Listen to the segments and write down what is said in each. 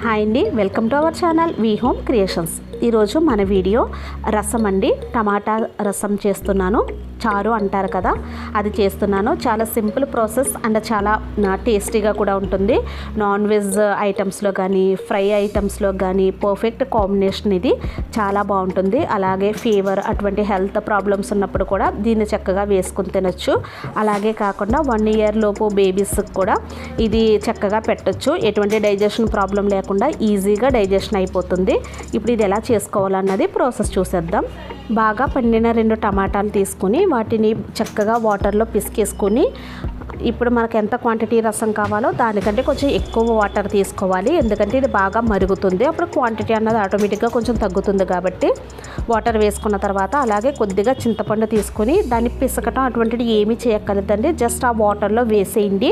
Hi అండి, welcome to our channel V home creations. ఈరోజు మన వీడియో రసం అండి. టమాటా రసం చేస్తున్నాను. చారు అంటారు కదా, అది చేస్తున్నాను. చాలా సింపుల్ ప్రాసెస్ అండ్ చాలా టేస్టీగా కూడా ఉంటుంది. నాన్ వెజ్ ఐటమ్స్లో కానీ ఫ్రై ఐటమ్స్లో కానీ పర్ఫెక్ట్ కాంబినేషన్. ఇది చాలా బాగుంటుంది. అలాగే ఫీవర్ అటువంటి హెల్త్ ప్రాబ్లమ్స్ ఉన్నప్పుడు కూడా దీన్ని చక్కగా వేసుకుని తినొచ్చు. అలాగే కాకుండా 1 year లోపు బేబీస్కి కూడా ఇది చక్కగా పెట్టొచ్చు. ఎటువంటి డైజెషన్ ప్రాబ్లం లేకుండా ఈజీగా డైజెషన్ అయిపోతుంది. ఇప్పుడు ఇది ఎలా చేసుకోవాలన్నది ప్రాసెస్ చూసేద్దాం. బాగా పండిన 2 టమాటాలు తీసుకుని వాటిని చక్కగా వాటర్లో పిసికేసుకొని, ఇప్పుడు మనకు ఎంత క్వాంటిటీ రసం కావాలో దానికంటే కొంచెం ఎక్కువ వాటర్ తీసుకోవాలి. ఎందుకంటే ఇది బాగా మరుగుతుంది, అప్పుడు క్వాంటిటీ అన్నది ఆటోమేటిక్గా కొంచెం తగ్గుతుంది. కాబట్టి వాటర్ వేసుకున్న తర్వాత అలాగే కొద్దిగా చింతపండు తీసుకొని దాన్ని పిసకటం అటువంటిది ఏమీ చేయక్కర్లేదండి. జస్ట్ ఆ వాటర్లో వేసేయండి.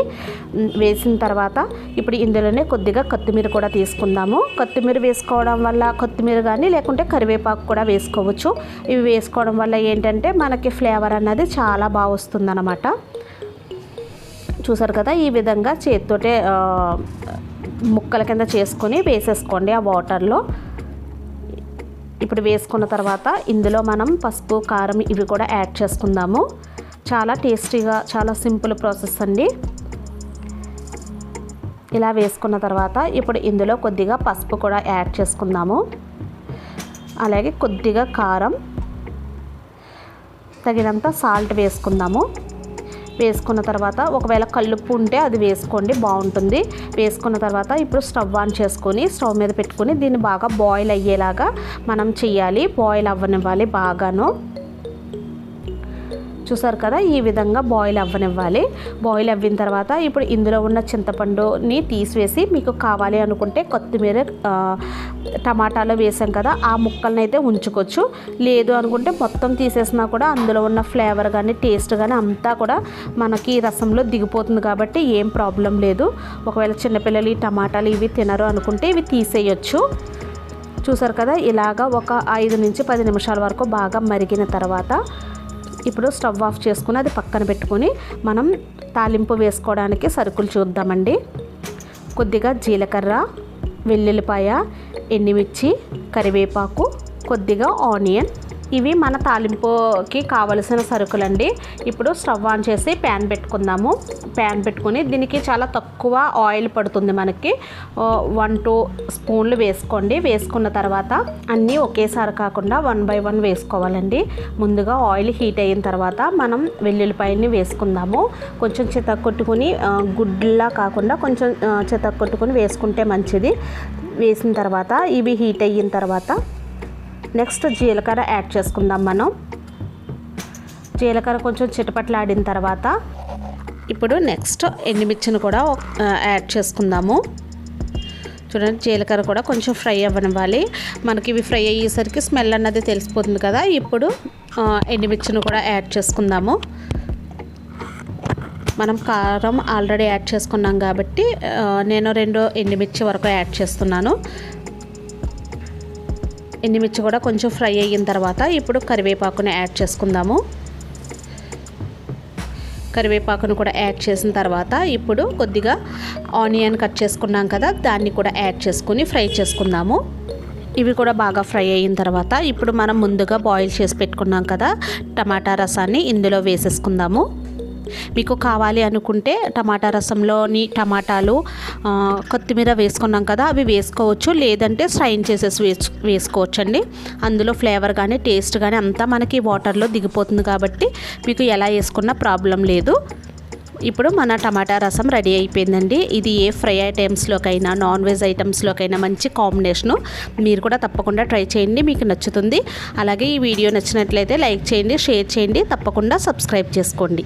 వేసిన తర్వాత ఇప్పుడు ఇందులోనే కొద్దిగా కొత్తిమీర కూడా తీసుకుందాము. కొత్తిమీర వేసుకోవడం వల్ల కొత్తిమీర కానీ లేకుంటే కరివేపాకు కూడా వేసుకోవచ్చు. ఇవి వేసుకోవడం వల్ల ఏంటంటే మనకి ఫ్లేవర్ అన్నది చాలా బాగా వస్తుందన్నమాట. చూసారు కదా, ఈ విధంగా చేతితోటే ముక్కల కింద చేసుకొని వేసేసుకోండి ఆ వాటర్లో. ఇప్పుడు వేసుకున్న తర్వాత ఇందులో మనం పసుపు, కారం ఇవి కూడా యాడ్ చేసుకుందాము. చాలా టేస్టీగా, చాలా సింపుల్ ప్రాసెస్ అండి. ఇలా వేసుకున్న తర్వాత ఇప్పుడు ఇందులో కొద్దిగా పసుపు కూడా యాడ్ చేసుకుందాము. అలాగే కొద్దిగా కారం, తగినంత సాల్ట్ వేసుకుందాము. వేసుకున్న తర్వాత ఒకవేళ కల్లుప్పు ఉంటే అది వేసుకోండి, బాగుంటుంది. వేసుకున్న తర్వాత ఇప్పుడు స్టవ్ ఆన్ చేసుకొని స్టవ్ మీద పెట్టుకొని దీన్ని బాగా బాయిల్ అయ్యేలాగా మనం చేయాలి. బాయిల్ అవ్వనివ్వాలి బాగాను. చూసారు కదా, ఈ విధంగా బాయిల్ అవ్వనివ్వాలి. బాయిల్ అవ్విన తర్వాత ఇప్పుడు ఇందులో ఉన్న చింతపండుని తీసివేసి మీకు కావాలి అనుకుంటే కొత్తిమీర టమాటాలో వేసాం కదా ఆ ముక్కల్ని అయితే ఉంచుకోవచ్చు. లేదు అనుకుంటే మొత్తం తీసేసినా కూడా అందులో ఉన్న ఫ్లేవర్ కానీ టేస్ట్ కానీ అంతా కూడా మనకి రసంలో దిగిపోతుంది. కాబట్టి ఏం ప్రాబ్లం లేదు. ఒకవేళ చిన్నపిల్లలు ఈ టమాటాలు ఇవి తినరు అనుకుంటే ఇవి తీసేయచ్చు. చూసారు కదా, ఇలాగా ఒక 5 నుంచి 10 నిమిషాల వరకు బాగా మరిగిన తర్వాత ఇప్పుడు స్టవ్ ఆఫ్ చేసుకుని అది పక్కన పెట్టుకొని మనం తాలింపు వేసుకోవడానికి సరుకులు చూద్దామండి. కొద్దిగా జీలకర్ర, వెల్లుల్లిపాయ, ఎండుమిర్చి, కరివేపాకు, కొద్దిగా ఆనియన్, ఇవి మన తాలింపుకి కావలసిన సరుకులండి. ఇప్పుడు స్టవ్ ఆన్ చేసి ప్యాన్ పెట్టుకుందాము. ప్యాన్ పెట్టుకొని దీనికి చాలా తక్కువ ఆయిల్ పడుతుంది మనకి. 1-2 స్పూన్లు వేసుకోండి. వేసుకున్న తర్వాత అన్నీ ఒకేసారి కాకుండా 1 by 1 వేసుకోవాలండి. ముందుగా ఆయిల్ హీట్ అయిన తర్వాత మనం వెల్లుల్లిపాయని వేసుకుందాము. కొంచెం చితక్కొట్టుకుని గుడ్లా కాకుండా కొంచెం చితక్కొట్టుకుని వేసుకుంటే మంచిది. వేసిన తర్వాత ఇవి హీట్ అయిన తర్వాత నెక్స్ట్ జీలకర్ర యాడ్ చేసుకుందాం మనం. జీలకర్ర కొంచెం చిటపట్లాడిన తర్వాత ఇప్పుడు నెక్స్ట్ ఎండుమిర్చిని కూడా యాడ్ చేసుకుందాము. చూడండి, జీలకర్ర కూడా కొంచెం ఫ్రై అవ్వనివ్వాలి. మనకి ఇవి ఫ్రై అయ్యేసరికి స్మెల్ అన్నది తెలిసిపోతుంది కదా. ఇప్పుడు ఎండుమిర్చిని కూడా యాడ్ చేసుకుందాము. మనం కారం ఆల్రెడీ యాడ్ చేసుకున్నాం కాబట్టి నేను 2 ఎండుమిర్చి వరకు యాడ్ చేస్తున్నాను. ఎండుమిర్చి కూడా కొంచెం ఫ్రై అయిన తర్వాత ఇప్పుడు కరివేపాకుని యాడ్ చేసుకుందాము. కరివేపాకును కూడా యాడ్ చేసిన తర్వాత ఇప్పుడు కొద్దిగా ఆనియన్ కట్ చేసుకున్నాం కదా, దాన్ని కూడా యాడ్ చేసుకుని ఫ్రై చేసుకుందాము. ఇవి కూడా బాగా ఫ్రై అయిన తర్వాత ఇప్పుడు మనం ముందుగా బాయిల్ చేసి పెట్టుకున్నాం కదా టమాటా రసాన్ని ఇందులో వేసేసుకుందాము. మీకు కావాలి అనుకుంటే టమాటా రసంలోని టమాటాలు, కొత్తిమీర వేసుకున్నాం కదా అవి వేసుకోవచ్చు. లేదంటే స్ట్రైన్ చేసేసి వేసుకోవచ్చండి. అందులో ఫ్లేవర్ కానీ టేస్ట్ కానీ అంతా మనకి వాటర్లో దిగిపోతుంది కాబట్టి మీకు ఎలా వేసుకున్నా ప్రాబ్లం లేదు. ఇప్పుడు మన టమాటా రసం రెడీ అయిపోయిందండి. ఇది ఏ ఫ్రై ఐటమ్స్లోకైనా నాన్ వెజ్ ఐటమ్స్లోకైనా మంచి కాంబినేషను. మీరు కూడా తప్పకుండా ట్రై చేయండి, మీకు నచ్చుతుంది. అలాగే ఈ వీడియో నచ్చినట్లయితే లైక్ చేయండి, షేర్ చేయండి, తప్పకుండా సబ్స్క్రైబ్ చేసుకోండి.